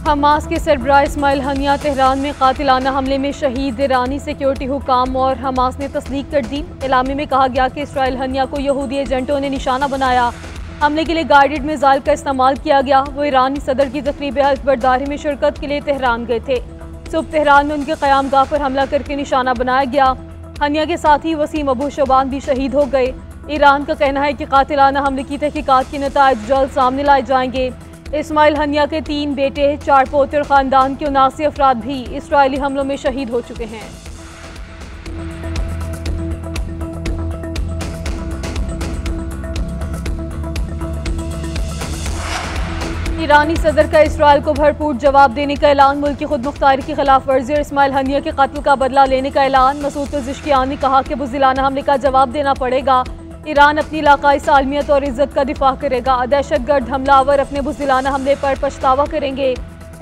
Hamas के सरबराह Ismail Haniyeh Tehran में कातिलाना हमले में शहीद। ईरानी सिक्योरिटी हुकाम और हमास ने तस्दीक कर दी। एलामे में कहा गया कि इस्राइल हनिया को यहूदी एजेंटों ने निशाना बनाया। हमले के लिए गाइडेड मिसाइल का इस्तेमाल किया गया। वो ईरानी सदर की तकरीब हल्फ बरदारी में शिरकत के लिए तेहरान गए थे। सुबह तेहरान में उनके क़यामगाह पर हमला करके निशाना बनाया गया। हनिया के साथी वसीम अबू शबान भी शहीद हो गए। ईरान का कहना है कि कातिलाना हमले की तहकीकात के नताइज जल्द सामने लाए जाएंगे। इस्माइल हनिया के 3 बेटे, 4 पोते और ख़ानदान के 79 अफराद भी इसराइली हमलों में शहीद हो चुके हैं। ईरानी सदर का इसराइल को भरपूर जवाब देने का ऐलान। मुल्क की खुद मुख्तारी की खिलाफ वर्जी और इस्माइल हनिया के कत्ल का बदला लेने का ऐलान। मसूद पेज़ेश्कियान ने कहा कि बुज़दिलाना हमले का जवाब देना पड़ेगा। ईरान अपनी इलाकाई सालमियत और इज्जत का दिफा करेगा। दहशतगर्द हमलावर अपने बुज़दिलाना हमले पर पछतावा करेंगे।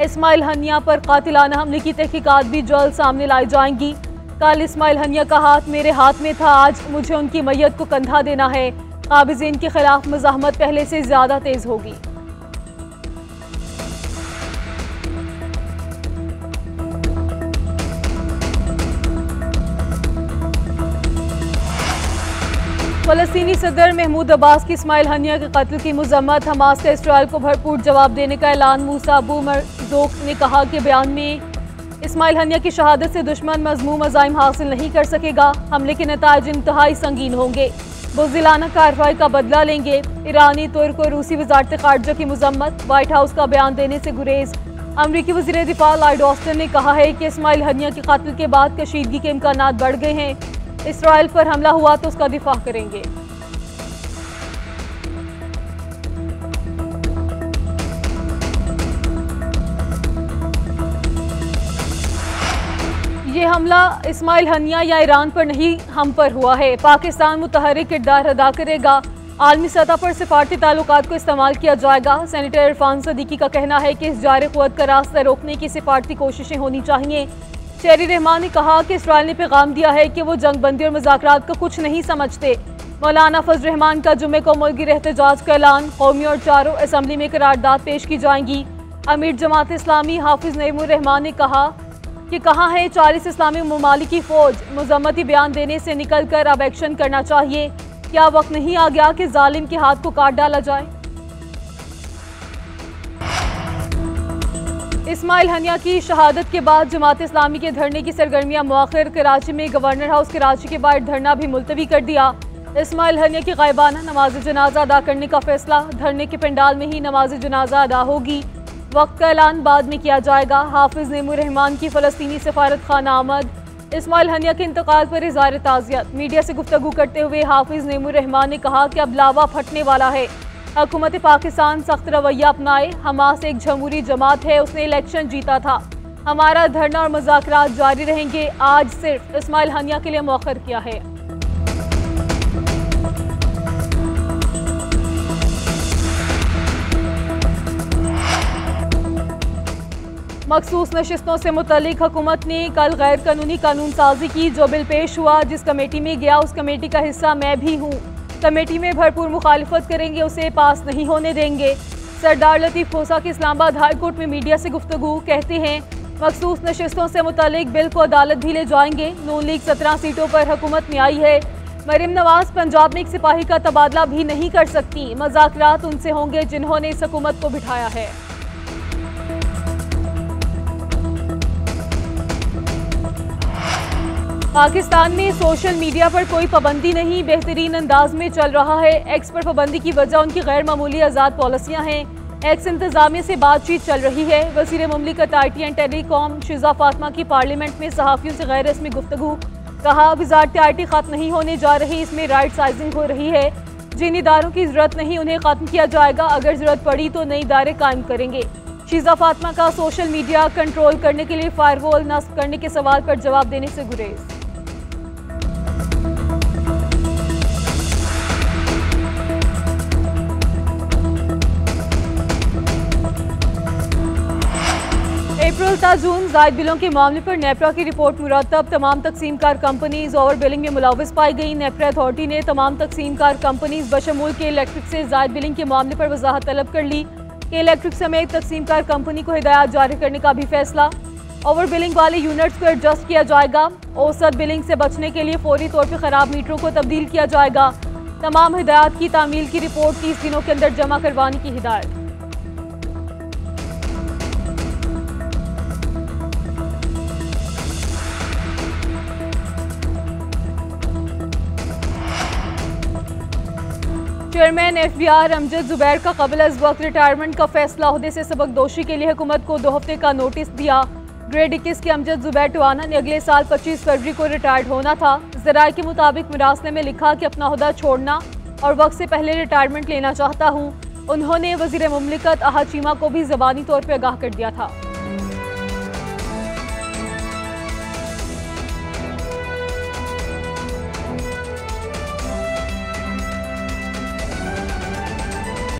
इस्माइल हनिया पर कातिलाना हमले की तहकीकात भी जल्द सामने लाई जाएंगी। कल इस्माइल हनिया का हाथ मेरे हाथ में था, आज मुझे उनकी मैयत को कंधा देना है। काबिज़ीन के खिलाफ मज़ाहमत पहले से ज़्यादा तेज़ होगी। फ़लस्तीनी सदर महमूद अब्बास की इस्माइल हनिया के कत्ल की मज़म्मत। हमास का इसराइल को भरपूर जवाब देने का ऐलान। मूसा अबू मरज़ूक ने कहा कि बयान में इस्माइल हनिया की शहादत से दुश्मन मज़मूम अज़ाइम हासिल नहीं कर सकेगा। हमले के नताइज इंतहाई संगीन होंगे। बुज़दिलाना कार्रवाई का बदला लेंगे। ईरानी, तुर्क और रूसी वज़ारत ख़ारजा की मज़म्मत। वाइट हाउस का बयान देने से गुरेज। अमरीकी वज़ीर दिफा लॉयड ऑस्टिन ने कहा है कि इस्माइल हनिया के कत्ल के बाद कशीदगी के इम्कानात बढ़ गए हैं। इसराइल पर हमला हुआ तो उसका दिफा करेंगे। ये हमला इस्माइल हनिया या ईरान पर नहीं, हम पर हुआ है। पाकिस्तान मुतहर्रिक किरदार अदा करेगा। आलमी सतह पर सिफारती ताल्लुकात को इस्तेमाल किया जाएगा। सेनेटर इरफान सदीकी का कहना है कि इस जारी क़ुव्वत का रास्ता रोकने की सिफारती कोशिशें होनी चाहिए। शेरी रहमान ने कहा कि इसराइल ने पैगाम दिया है कि वो जंगबंदी और मुज़ाकरात को कुछ नहीं समझते। मौलाना फजल रहमान का जुमे को मुल्की एहतजाज का ऐलान। कौमी और चारों असम्बली में करारदाद पेश की जाएंगी। अमीर जमात इस्लामी हाफिज नईमुर रहमान ने कहा कि कहाँ है 40 इस्लामी ममालिक की फ़ौज। मज़म्मती बयान देने से निकल कर अब एक्शन करना चाहिए। क्या वक्त नहीं आ गया कि जालिम के हाथ को काट डाला जाए। इस्माइल हनिया की शहादत के बाद जमात इस्लामी के धरने की सरगर्मियां मुआखिर। कराची में गवर्नर हाउस कराची के बाहर धरना भी मुलतवी कर दिया। इस्माइल हनिया की गायबाना नमाज जनाजा अदा करने का फैसला। धरने के पंडाल में ही नमाज जनाजा अदा होगी। वक्त का ऐलान बाद में किया जाएगा। हाफिज नईमुर रहमान की फ़लस्तीनी सफारत खाना आमद। इस्माइल हनिया के इंतकाल पर इज़हार ताज़ियत। मीडिया से गुफ्तगू करते हुए हाफिज नईमुर रहमान ने कहा कि अब लावा फटने वाला है। हुकूमत पाकिस्तान सख्त रवैया अपनाए। हमास एक जमहूरी जमात है, उसने इलेक्शन जीता था। हमारा धरना और मुज़ाकरात जारी रहेंगे। आज सिर्फ इस्माइल हनिया के लिए मौखर किया है। मखसूस नशिस्तों से मुतल्लिक हुकूमत ने कल गैर कानूनी कानून साजी की। जो बिल पेश हुआ, जिस कमेटी में गया, उस कमेटी का हिस्सा मैं भी हूँ। कमेटी में भरपूर मुखालिफत करेंगे, उसे पास नहीं होने देंगे। सरदार लतीफ़ खोसा की इस्लामाबाद हाई कोर्ट में मीडिया से गुफ्तगू। कहते हैं मखसूस नशिस्तों से मुतालिक बिल को अदालत भी ले जाएंगे। नून लीग 17 सीटों पर हुकूमत में आई है। मरीम नवाज पंजाब में एक सिपाही का तबादला भी नहीं कर सकती। मज़ाकरात उनसे होंगे जिन्होंने इस हुकूमत को बिठाया है। पाकिस्तान में सोशल मीडिया पर कोई पाबंदी नहीं, बेहतरीन अंदाज में चल रहा है। एक्स पर पाबंदी की वजह उनकी गैर मामूली आज़ाद पॉलिसियाँ हैं। एक्स इंतजामिया से बातचीत चल रही है। वज़ीर मुमलिकत IT एंड टेलीकॉम शिज़ा फातिमा की पार्लियामेंट में सहाफ़ियों से गैर रस्मी गुफ्तगू। कहा वज़ारत IT ख़त्म नहीं होने जा रही, इसमें राइट साइजिंग हो रही है। जिन इदारों की ज़रूरत नहीं उन्हें ख़त्म किया जाएगा। अगर ज़रूरत पड़ी तो नए इदारे कायम करेंगे। शिज़ा फातिमा का सोशल मीडिया कंट्रोल करने के लिए फायरवॉल नस्ब करने के सवाल पर जवाब देने से गुरेज। अप्रैल ता जून जायद बिलों के मामले पर नेपरा की रिपोर्ट मुरतब। तमाम तकसीम कार कंपनीज ओवर बिलिंग में मुलविस पाई गई। नेपरा अथॉरिटी ने तमाम तकसीम कार कंपनीज बशमूल के इलेक्ट्रिक से जायद बिलिंग के मामले पर वजाहत तलब कर ली। के इलेक्ट्रिक समेत तकसीमकार कंपनी को हिदायत जारी करने का भी फैसला। ओवर बिलिंग वाले यूनिट्स को एडजस्ट किया जाएगा। औसत बिलिंग से बचने के लिए फौरी तौर पर खराब मीटरों को तब्दील किया जाएगा। तमाम हिदायत की तामील की रिपोर्ट 30 दिनों के अंदर जमा करवाने की हिदायत। चेयरमैन एफबीआर अमजद जुबैर का कबल अज वक्त रिटायरमेंट का फैसला। ओहदे से सबकदोशी के लिए हुकूमत को 2 हफ्ते का नोटिस दिया। ग्रेड 21 के अमजद जुबैर टवाना ने अगले साल 25 फरवरी को रिटायर्ड होना था। ज़राए के मुताबिक मरासले में लिखा कि अपना ओहदा छोड़ना और वक्त से पहले रिटायरमेंट लेना चाहता हूँ। उन्होंने वज़ीर मुमलिकत अहद चीमा को भी ज़बानी तौर पर आगाह कर दिया था।